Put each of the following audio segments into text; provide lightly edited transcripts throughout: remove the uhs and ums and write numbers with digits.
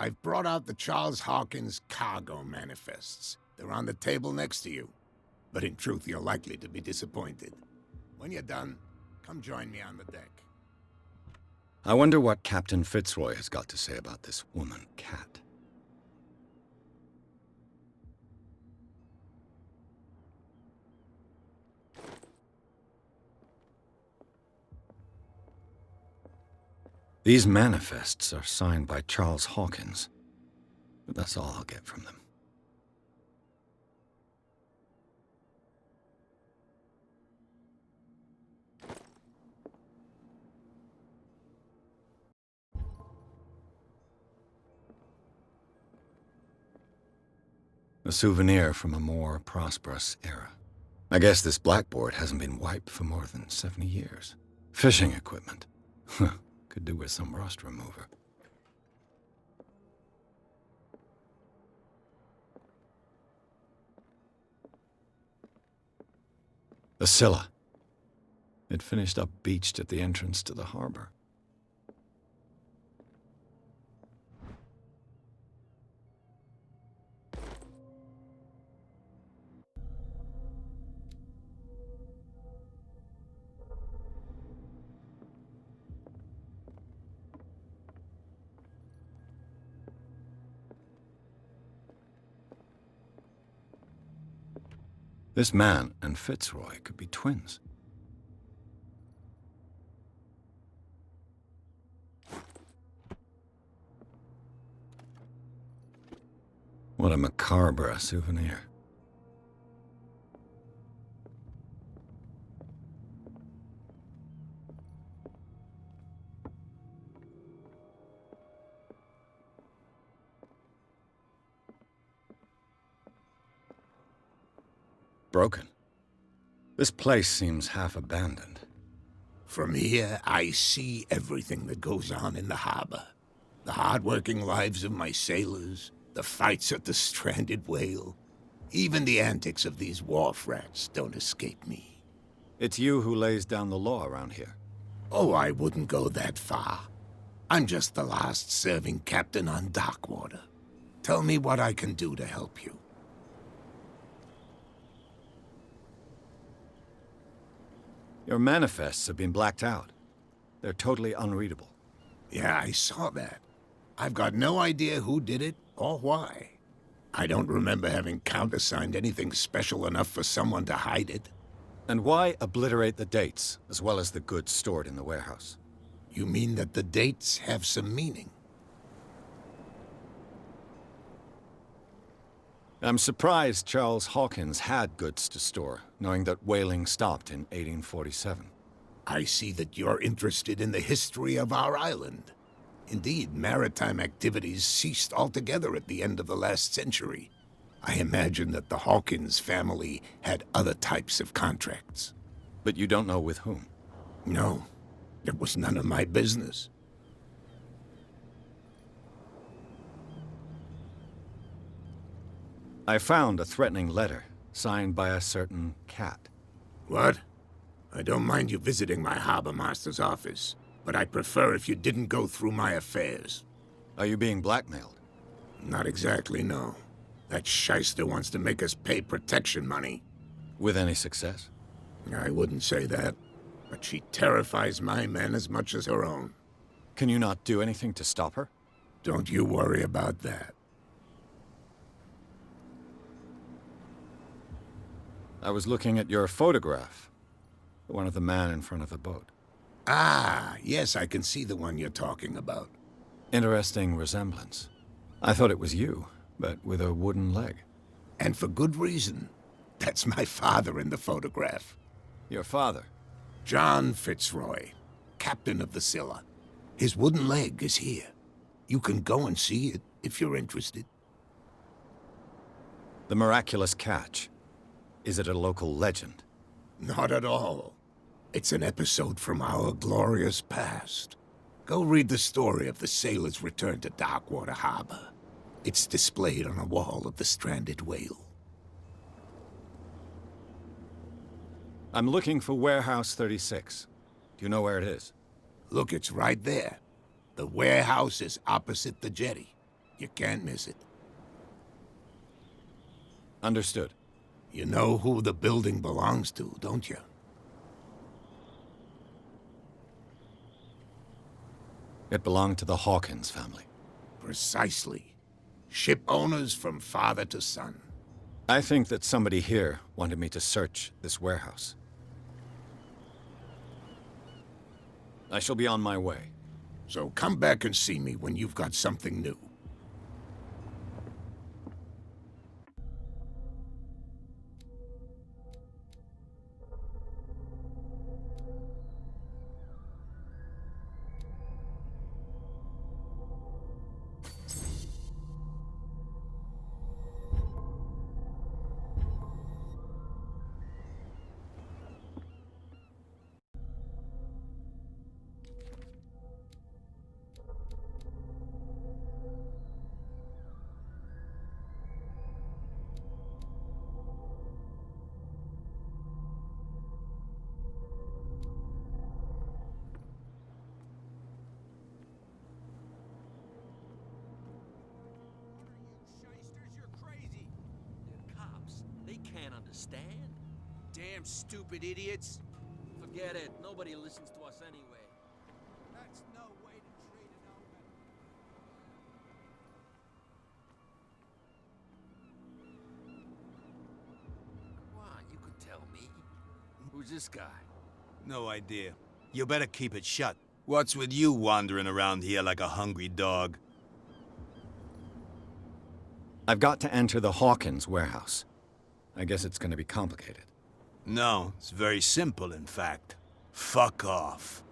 I've brought out the Charles Hawkins cargo manifests. They're on the table next to you. But in truth, you're likely to be disappointed. When you're done, come join me on the deck. I wonder what Captain Fitzroy has got to say about this woman, Cat. These manifests are signed by Charles Hawkins, but that's all I'll get from them. A souvenir from a more prosperous era. I guess this blackboard hasn't been wiped for more than 70 years. Fishing equipment. Huh. Could do with some rust remover. The Scylla. It finished up beached at the entrance to the harbor. This man and Fitzroy could be twins. What a macabre souvenir. Broken. This place seems half abandoned. From here, I see everything that goes on in the harbor. The hard-working lives of my sailors, the fights at the stranded whale. Even the antics of these wharf rats don't escape me. It's you who lays down the law around here. Oh, I wouldn't go that far. I'm just the last serving captain on Darkwater. Tell me what I can do to help you. Your manifests have been blacked out. They're totally unreadable. Yeah, I saw that. I've got no idea who did it or why. I don't remember having countersigned anything special enough for someone to hide it. And why obliterate the dates, as well as the goods stored in the warehouse? You mean that the dates have some meaning? I'm surprised Charles Hawkins had goods to store, knowing that whaling stopped in 1847. I see that you're interested in the history of our island. Indeed, maritime activities ceased altogether at the end of the last century. I imagine that the Hawkins family had other types of contracts. But you don't know with whom? No, it was none of my business. I found a threatening letter, signed by a certain Cat. What? I don't mind you visiting my harbor master's office, but I'd prefer if you didn't go through my affairs. Are you being blackmailed? Not exactly, no. That shyster wants to make us pay protection money. With any success? I wouldn't say that, but she terrifies my men as much as her own. Can you not do anything to stop her? Don't you worry about that. I was looking at your photograph. The one of the man in front of the boat. Ah, yes, I can see the one you're talking about. Interesting resemblance. I thought it was you, but with a wooden leg. And for good reason. That's my father in the photograph. Your father? John Fitzroy, captain of the Scylla. His wooden leg is here. You can go and see it if you're interested. The miraculous catch. Is it a local legend? Not at all. It's an episode from our glorious past. Go read the story of the sailor's return to Darkwater Harbor. It's displayed on a wall of the stranded whale. I'm looking for Warehouse 36. Do you know where it is? Look, it's right there. The warehouse is opposite the jetty. You can't miss it. Understood. You know who the building belongs to, don't you? It belonged to the Hawkins family. Precisely. Ship owners from father to son. I think that somebody here wanted me to search this warehouse. I shall be on my way. So come back and see me when you've got something new. Can't understand? Damn stupid idiots. Forget it. Nobody listens to us anyway. That's no way to treat an omen. Come on, you could tell me. Who's this guy? No idea. You better keep it shut. What's with you wandering around here like a hungry dog? I've got to enter the Hawkins warehouse. I guess it's gonna be complicated. No, it's very simple, in fact. Fuck off.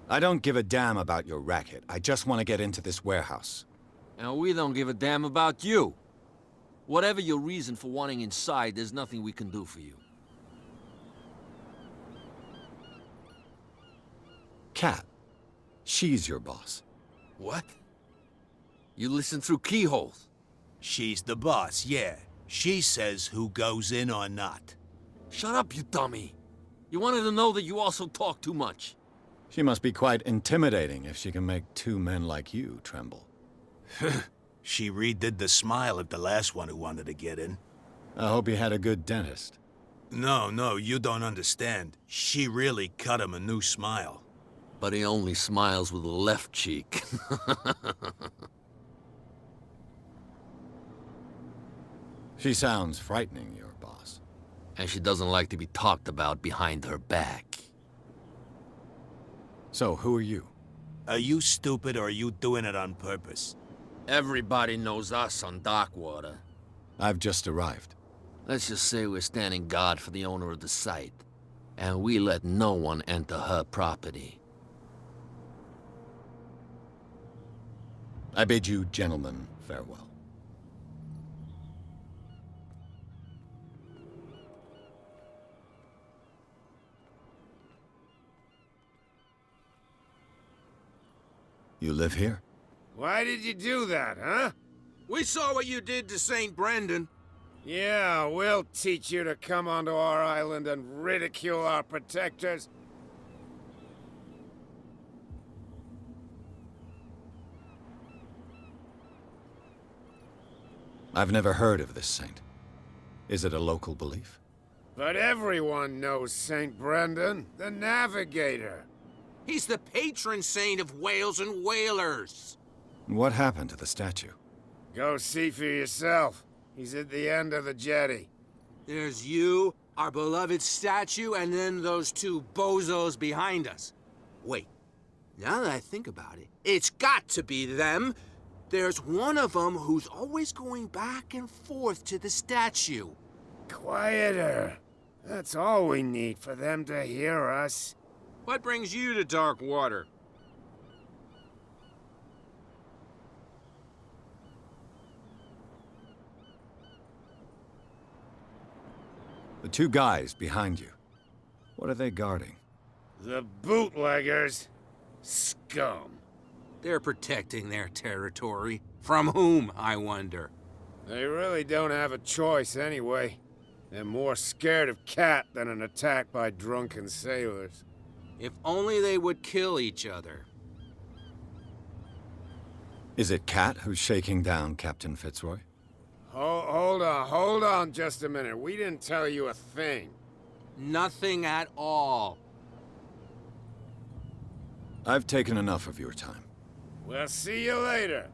I don't give a damn about your racket. I just want to get into this warehouse. And we don't give a damn about you. Whatever your reason for wanting inside, there's nothing we can do for you. Kat. She's your boss. What? You listen through keyholes. She's the boss, yeah. She says who goes in or not. Shut up, you dummy. You wanted to know that you also talk too much. She must be quite intimidating if she can make two men like you tremble. She redid the smile at the last one who wanted to get in. I hope you had a good dentist. No, you don't understand. She really cut him a new smile. But he only smiles with the left cheek. She sounds frightening, your boss. And she doesn't like to be talked about behind her back. So, who are you? Are you stupid or are you doing it on purpose? Everybody knows us on Darkwater. I've just arrived. Let's just say we're standing guard for the owner of the site. And we let no one enter her property. I bid you gentlemen farewell. You live here? Why did you do that, huh? We saw what you did to St. Brendan. Yeah, we'll teach you to come onto our island and ridicule our protectors. I've never heard of this saint. Is it a local belief? But everyone knows St. Brendan, the Navigator. He's the patron saint of whales and whalers. What happened to the statue? Go see for yourself. He's at the end of the jetty. There's you, our beloved statue, and then those two bozos behind us. Wait, now that I think about it, it's got to be them. There's one of them who's always going back and forth to the statue. Quieter. That's all we need for them to hear us. What brings you to Darkwater? The two guys behind you. What are they guarding? The bootleggers. Scum. They're protecting their territory. From whom, I wonder? They really don't have a choice anyway. They're more scared of Cat than an attack by drunken sailors. If only they would kill each other. Is it Cat who's shaking down Captain Fitzroy? Hold on just a minute. We didn't tell you a thing. Nothing at all. I've taken enough of your time. We'll see you later.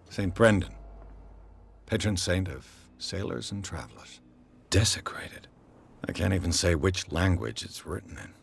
St. Brendan, patron saint of sailors and travelers. Desecrated. I can't even say which language it's written in.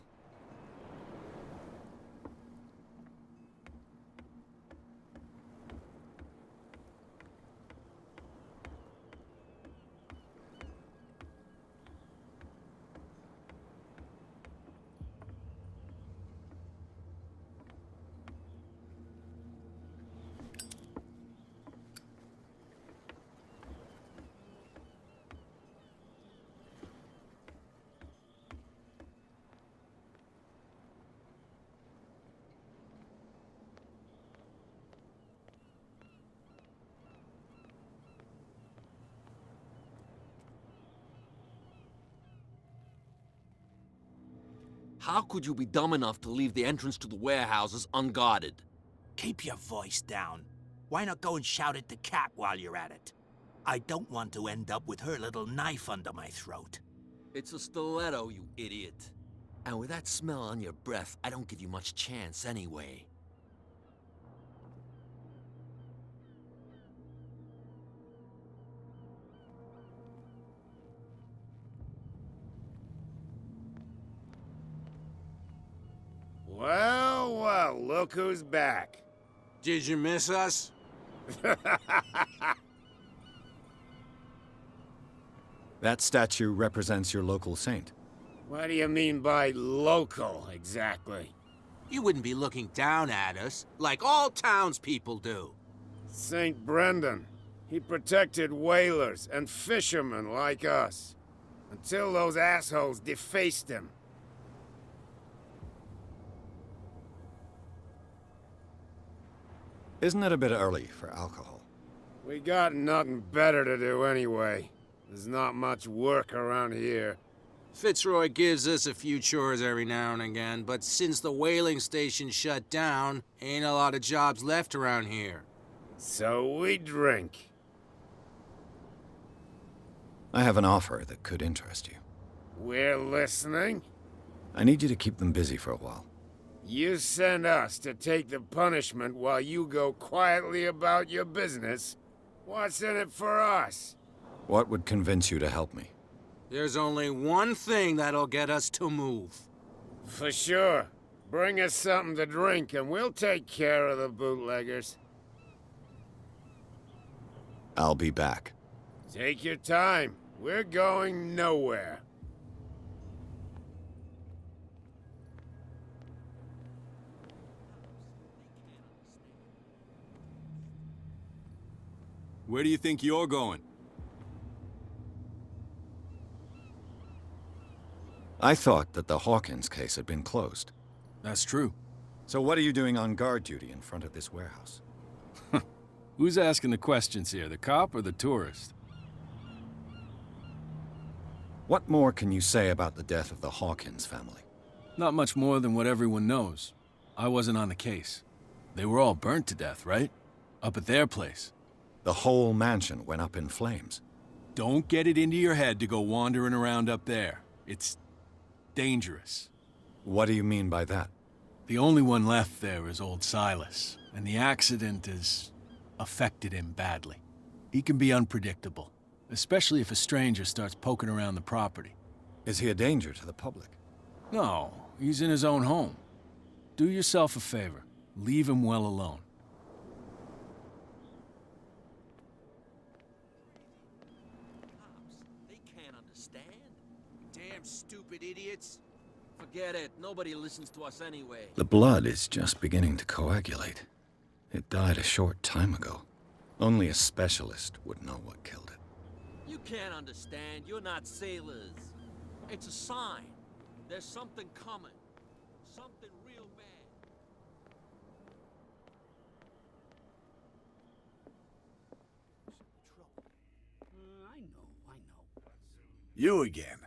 How could you be dumb enough to leave the entrance to the warehouses unguarded? Keep your voice down. Why not go and shout at the cat while you're at it? I don't want to end up with her little knife under my throat. It's a stiletto, you idiot. And with that smell on your breath, I don't give you much chance anyway. Well, look who's back. Did you miss us? That statue represents your local saint. What do you mean by local, exactly? You wouldn't be looking down at us, like all townspeople do. St. Brendan. He protected whalers and fishermen like us. Until those assholes defaced him. Isn't it a bit early for alcohol? We got nothing better to do anyway. There's not much work around here. Fitzroy gives us a few chores every now and again, but since the whaling station shut down, ain't a lot of jobs left around here. So we drink. I have an offer that could interest you. We're listening. I need you to keep them busy for a while. You send us to take the punishment while you go quietly about your business. What's in it for us? What would convince you to help me? There's only one thing that'll get us to move. For sure. Bring us something to drink and we'll take care of the bootleggers. I'll be back. Take your time. We're going nowhere. Where do you think you're going? I thought that the Hawkins case had been closed. That's true. So what are you doing on guard duty in front of this warehouse? Who's asking the questions here, the cop or the tourist? What more can you say about the death of the Hawkins family? Not much more than what everyone knows. I wasn't on the case. They were all burnt to death, right? Up at their place. The whole mansion went up in flames. Don't get it into your head to go wandering around up there. It's dangerous. What do you mean by that? The only one left there is old Silas, and the accident has affected him badly. He can be unpredictable, especially if a stranger starts poking around the property. Is he a danger to the public? No, he's in his own home. Do yourself a favor. Leave him well alone. They can't understand. Damn stupid idiots. Forget it. Nobody listens to us anyway. The blood is just beginning to coagulate. It died a short time ago. Only a specialist would know what killed it. You can't understand. You're not sailors. It's a sign. There's something coming. Something real bad. I know. You again.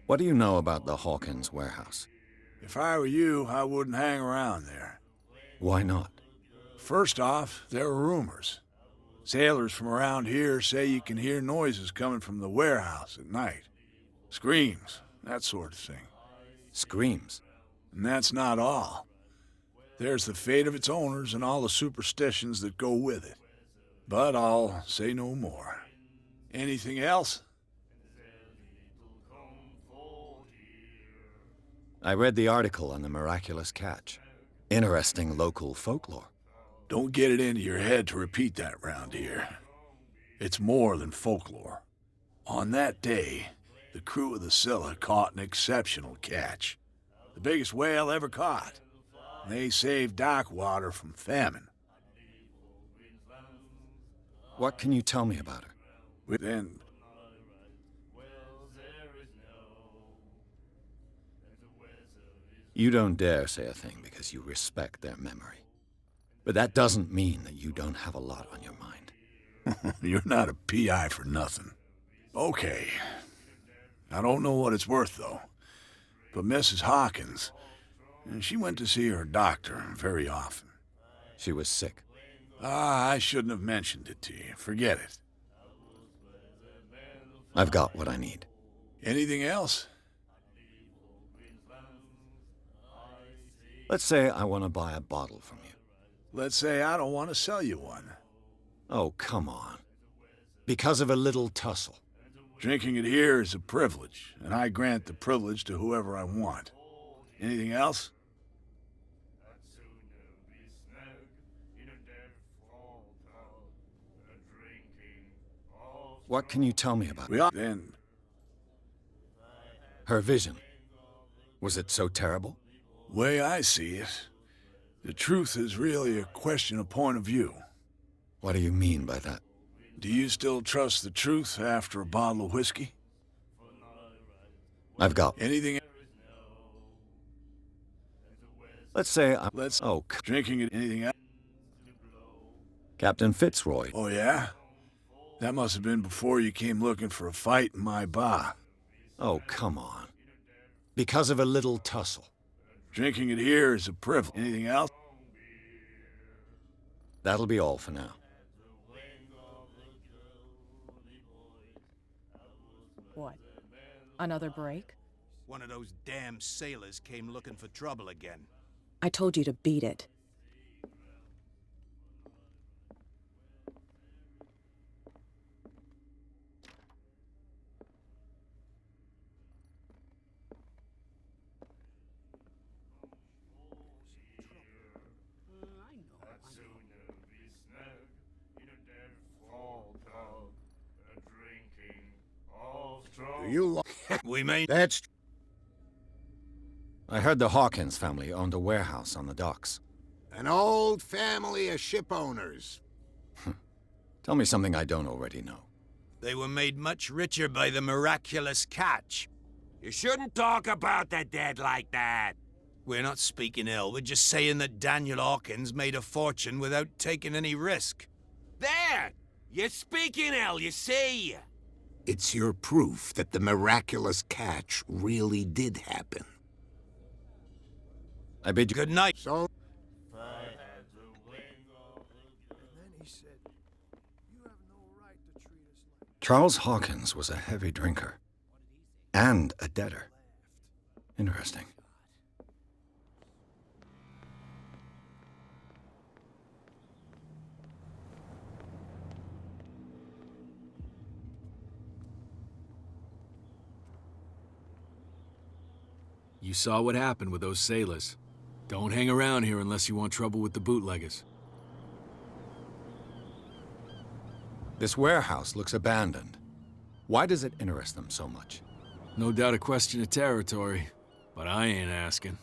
What do you know about the Hawkins warehouse? If I were you, I wouldn't hang around there. Why not? First off, there are rumors. Sailors from around here say you can hear noises coming from the warehouse at night. Screams, that sort of thing. Screams? And that's not all. There's the fate of its owners and all the superstitions that go with it. But I'll say no more. Anything else? I read the article on the miraculous catch. Interesting local folklore. Don't get it into your head to repeat that round here. It's more than folklore. On that day, the crew of the Scylla caught an exceptional catch. The biggest whale ever caught. And they saved dock water from famine. What can you tell me about her? Then You don't dare say a thing because you respect their memory. But that doesn't mean that you don't have a lot on your mind. you're not a PI for nothing. Okay. I don't know what it's worth, though. But Mrs. Hawkins, she went to see her doctor very often. She was sick. I shouldn't have mentioned it to you. Forget it. I've got what I need. Anything else? Let's say I want to buy a bottle from you. Let's say I don't want to sell you one. Oh, come on. Because of a little tussle. Drinking it here is a privilege, and I grant the privilege to whoever I want. Anything else? What can you tell me about Well, then, her vision? Was it so terrible? way I see it, the truth is really a question of point of view. What do you mean by that? Do you still trust the truth after a bottle of whiskey? I've got... Anything? Let's say I... Let's... Oh, Drinking it, anything else? Captain Fitzroy. Oh, yeah? That must have been before you came looking for a fight in my bar. Oh, come on. Because of a little tussle. Drinking it here is a privilege. Anything else? That'll be all for now. What? Another break? One of those damn sailors came looking for trouble again. I told you to beat it. You We may... That's... I heard the Hawkins family owned a warehouse on the docks. An old family of ship owners. Tell me something I don't already know. They were made much richer by the miraculous catch. You shouldn't talk about the dead like that. We're not speaking ill, we're just saying that Daniel Hawkins made a fortune without taking any risk. There! You're speaking ill, you see? It's your proof that the miraculous catch really did happen. I bid you Good night. So... Charles Hawkins was a heavy drinker. And a debtor. Interesting. You saw what happened with those sailors. Don't hang around here unless you want trouble with the bootleggers. This warehouse looks abandoned. Why does it interest them so much? No doubt a question of territory, but I ain't asking.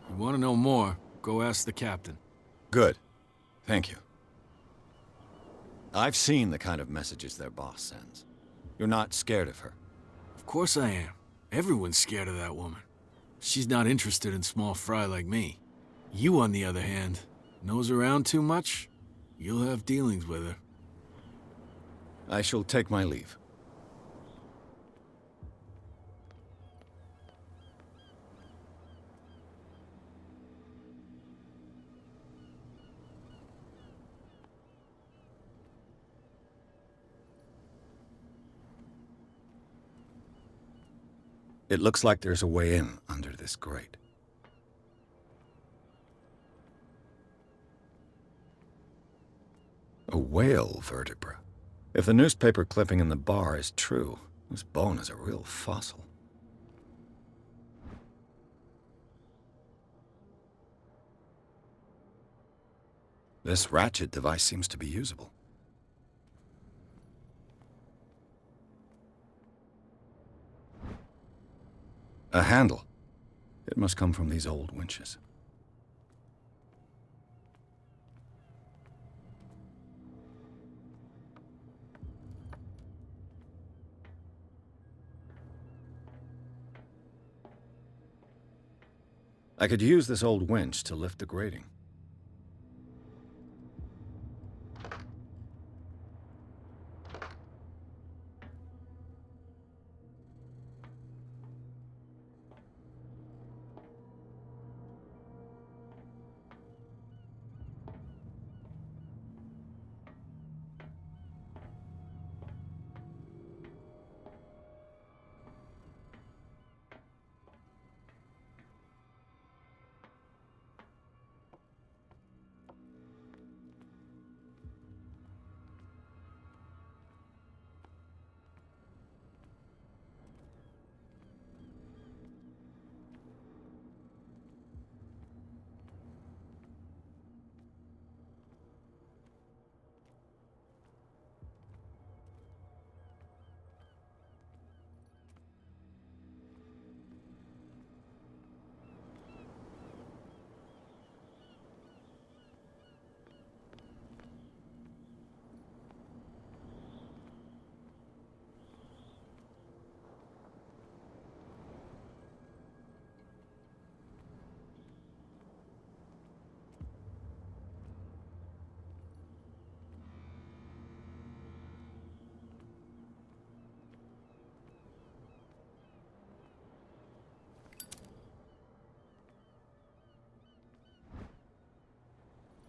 You want to know more, go ask the captain. Good. Thank you. I've seen the kind of messages their boss sends. You're not scared of her. Of course I am. Everyone's scared of that woman. She's not interested in small fry like me. You, on the other hand, nose around too much, you'll have dealings with her. I shall take my leave. It looks like there's a way in under this grate. A whale vertebra. If the newspaper clipping in the bar is true, this bone is a real fossil. This ratchet device seems to be usable. A handle. It must come from these old winches. I could use this old winch to lift the grating.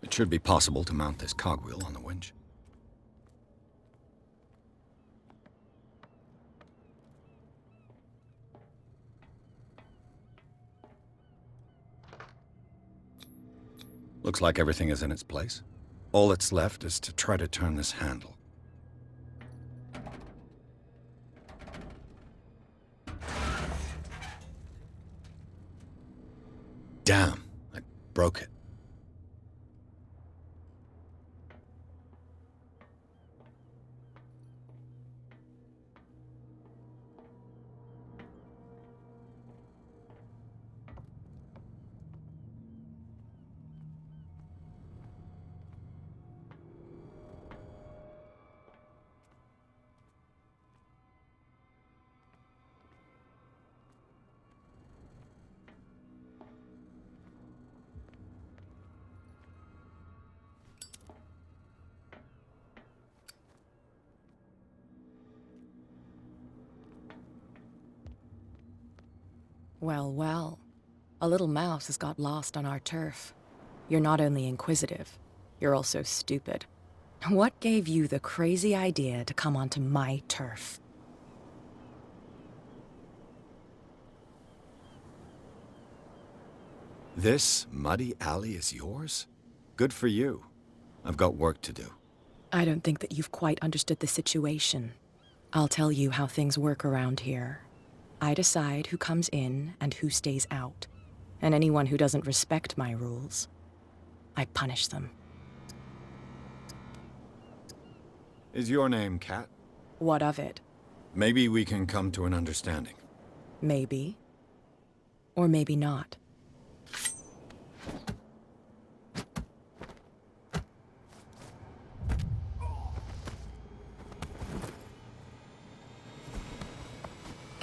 It should be possible to mount this cogwheel on the winch. Looks like everything is in its place. All that's left is to try to turn this handle. Damn, I broke it. Well, well. A little mouse has got lost on our turf. You're not only inquisitive, you're also stupid. What gave you the crazy idea to come onto my turf? This muddy alley is yours? Good for you. I've got work to do. I don't think that you've quite understood the situation. I'll tell you how things work around here. I decide who comes in and who stays out. And anyone who doesn't respect my rules, I punish them. Is your name Kat? What of it? Maybe we can come to an understanding. Maybe. Or maybe not.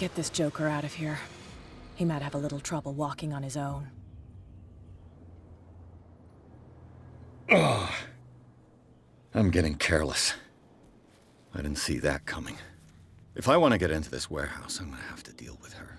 get this joker out of here. He might have a little trouble walking on his own. Ugh. I'm getting careless. I didn't see that coming. If I want to get into this warehouse, I'm gonna have to deal with her.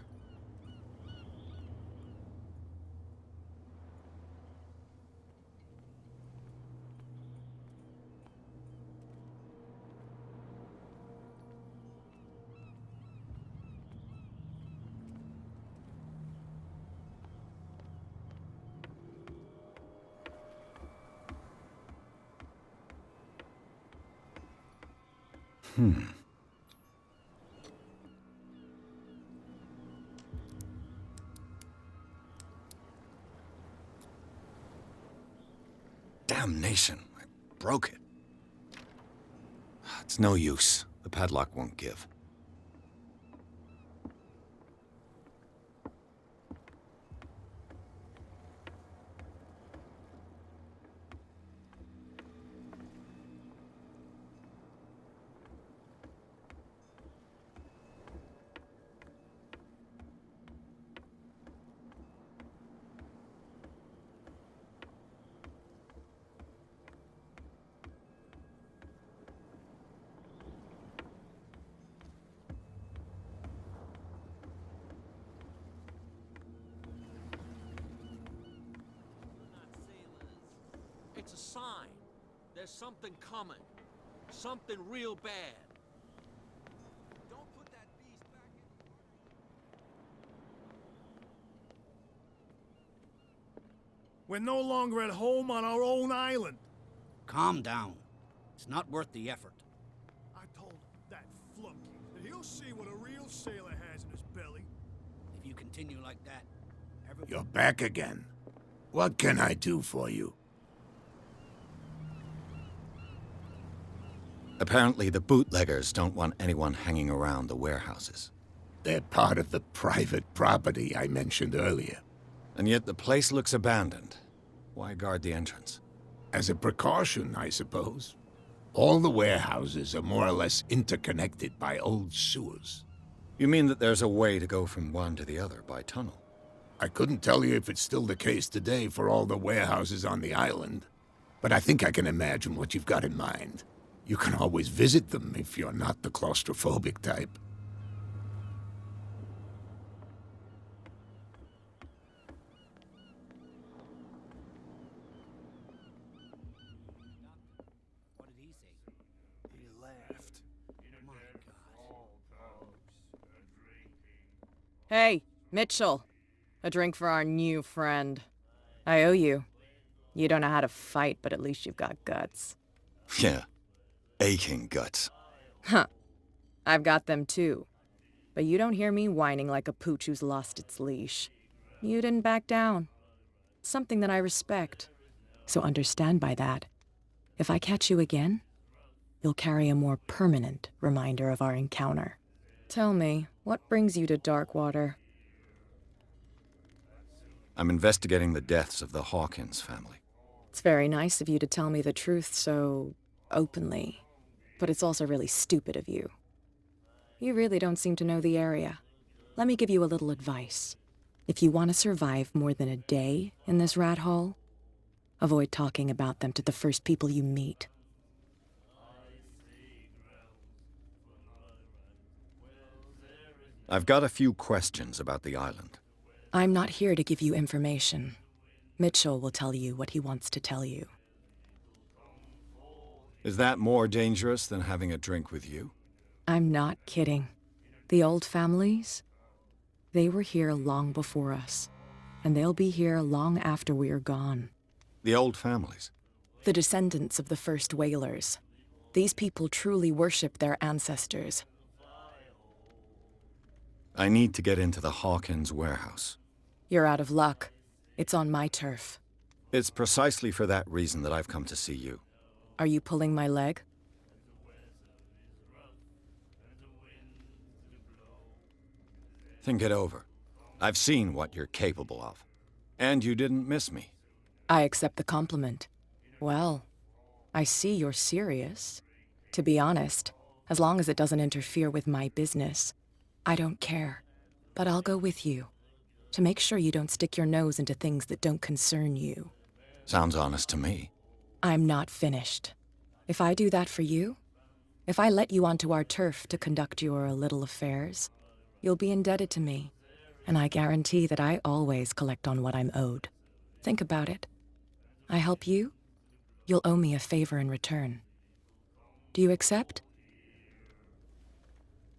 Damnation, I broke it. It's no use. The padlock won't give. It's a sign. There's something coming. Something real bad. Don't put that beast back in. We're no longer at home on our own island. Calm down. It's not worth the effort. I told that flunky that he'll see what a real sailor has in his belly. If you continue like that, everyone... You're back again. What can I do for you? Apparently, the bootleggers don't want anyone hanging around the warehouses. They're part of the private property I mentioned earlier. And yet the place looks abandoned. Why guard the entrance? As a precaution, I suppose. All the warehouses are more or less interconnected by old sewers. You mean that there's a way to go from one to the other by tunnel? I couldn't tell you if it's still the case today for all the warehouses on the island, but I think I can imagine what you've got in mind. You can always visit them if you're not the claustrophobic type. What did he say? He laughed. My God. Hey, Mitchell. A drink for our new friend. I owe you. You don't know how to fight, but at least you've got guts. Yeah. Aching guts. Huh. I've got them too. But you don't hear me whining like a pooch who's lost its leash. You didn't back down. It's something that I respect. So understand by that. If I catch you again, you'll carry a more permanent reminder of our encounter. Tell me, what brings you to Darkwater? I'm investigating the deaths of the Hawkins family. It's very nice of you to tell me the truth so openly. But it's also really stupid of you. You really don't seem to know the area. Let me give you a little advice. If you want to survive more than a day in this rat hole, avoid talking about them to the first people you meet. I've got a few questions about the island. I'm not here to give you information. Mitchell will tell you what he wants to tell you. Is that more dangerous than having a drink with you? I'm not kidding. The old families, they were here long before us, and they'll be here long after we are gone. The old families? The descendants of the first whalers. These people truly worship their ancestors. I need to get into the Hawkins warehouse. You're out of luck. It's on my turf. It's precisely for that reason that I've come to see you. Are you pulling my leg? Think it over. I've seen what you're capable of. And you didn't miss me. I accept the compliment. Well, I see you're serious. To be honest, as long as it doesn't interfere with my business, I don't care, but I'll go with you to make sure you don't stick your nose into things that don't concern you. Sounds honest to me. I'm not finished. If I do that for you, if I let you onto our turf to conduct your little affairs, you'll be indebted to me, and I guarantee that I always collect on what I'm owed. Think about it. I help you, you'll owe me a favor in return. Do you accept?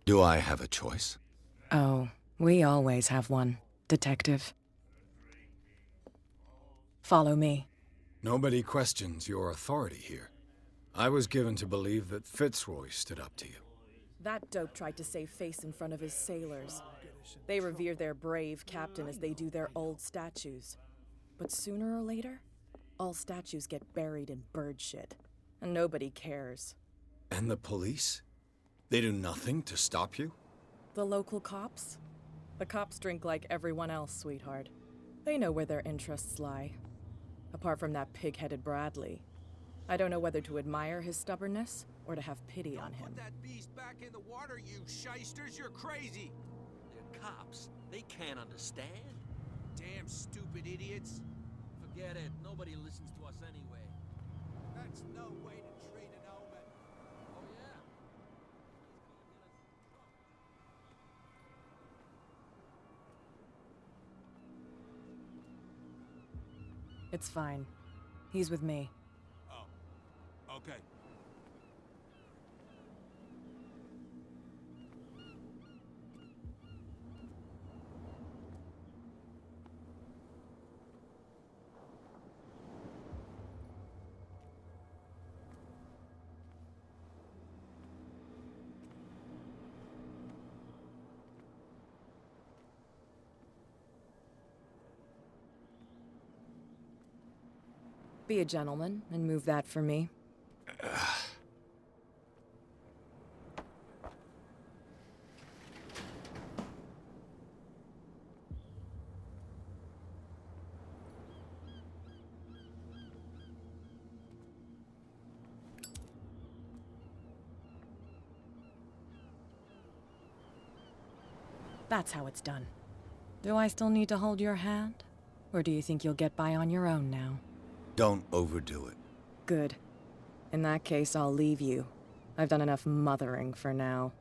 Do I have a choice? Oh, we always have one, Detective. Follow me. Nobody questions your authority here. I was given to believe that Fitzroy stood up to you. That dope tried to save face in front of his sailors. They revere their brave captain as they do their old statues. But sooner or later, all statues get buried in bird shit, and nobody cares. And the police? They do nothing to stop you? The local cops? The cops drink like everyone else, sweetheart. They know where their interests lie. Apart from that pig-headed Bradley, I don't know whether to admire his stubbornness or to have pity on him. Put that beast back in the water, you shysters! You're crazy! They're cops. They can't understand. Damn stupid idiots! Forget it. Nobody listens to us anyway. That's no way to treat an omen. Oh, yeah. It's fine. He's with me. Oh. Okay. Be a gentleman and move that for me. That's how it's done. Do I still need to hold your hand? Or do you think you'll get by on your own now? Don't overdo it. Good. In that case, I'll leave you. I've done enough mothering for now.